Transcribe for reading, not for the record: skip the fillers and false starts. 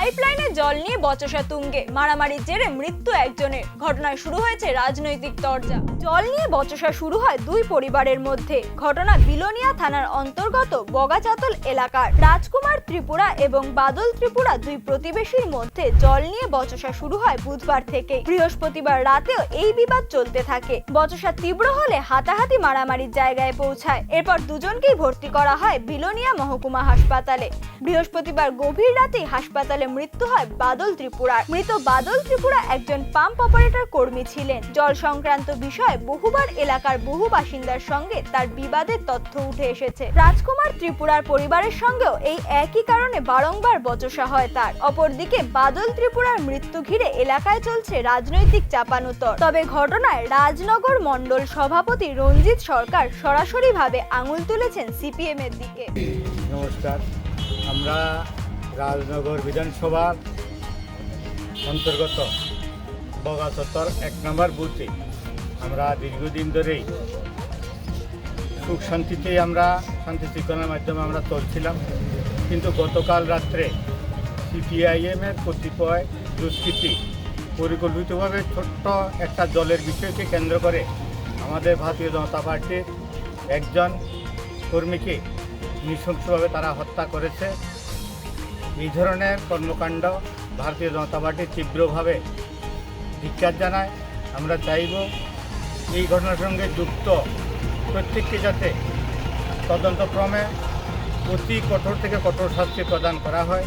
পাইপলাইনে জল নিয়ে বচসা তুঙ্গে, মারামারির জেরে মৃত্যু একজনের। ঘটনায় শুরু হয়েছে রাজনৈতিক তরজা। জল নিয়ে বচসা শুরু হয় দুই পরিবারের মধ্যে। ঘটনা বিলোনিয়া থানার অন্তর্গত বগাচাতল এলাকার। রাজকুমার ত্রিপুরা এবং বাদল ত্রিপুরা দুই প্রতিবেশীর মধ্যে জল নিয়ে বচসা শুরু হয় বুধবার থেকে। বৃহস্পতিবার রাতেও এই বিবাদ চলতে থাকে। বচসা তীব্র হলে হাতাহাতি মারামারির জায়গায় পৌঁছায়। এরপর দুজনকেই ভর্তি করা হয় বিলোনিয়া মহকুমা হাসপাতালে। বৃহস্পতিবার গভীর রাতে হাসপাতালে মৃত্যু হয় বাদল ত্রিপুরার। মৃত বাদল ত্রিপুরা একজন পাম্প অপারেটর কর্মী ছিলেন। জল সংক্রান্ত বিষয়ে বহুবার এলাকার বহু বাসিন্দার সঙ্গে তার বিবাদের তথ্য উঠে এসেছে। রাজকুমার ত্রিপুরার পরিবারের সঙ্গেও এই একই কারণে বারংবার বচসা হয় তার। অপরদিকে বাদল ত্রিপুরার মৃত্যু ঘিরে এলাকায় চলছে রাজনৈতিক চাপানুতর। তবে ঘটনায় রাজনগর মণ্ডল সভাপতি রঞ্জিত সরকার সরাসরিভাবে আঙুল তুলেছেন সিপিএম এর দিকে। নমস্কার, আমরা রাজনগর বিধানসভার অন্তর্গত বগাচত্বর 1 নম্বর বুথে আমরা দীর্ঘদিন ধরেই সুখ শান্তিতেই আমরা শান্তি শৃঙ্খলার মাধ্যমে আমরা চলছিলাম। কিন্তু গতকাল রাত্রে সিপিআইএমের কতিপয় দুষ্কৃতী পরিকল্পিতভাবে ছোট্ট একটা জলের বিষয়কে কেন্দ্র করে আমাদের ভারতীয় জনতা পার্টির একজন কর্মীকে নৃশংসভাবে তারা হত্যা করেছে। এই ধরনের কর্মকাণ্ড ভারতীয় জনতা পার্টি তীব্রভাবে ধিক্কার জানায়। আমরা চাইব এই ঘটনার সঙ্গে যুক্ত প্রত্যেককে যাতে তদন্তক্রমে অতি কঠোর থেকে কঠোর শাস্তি প্রদান করা হয়।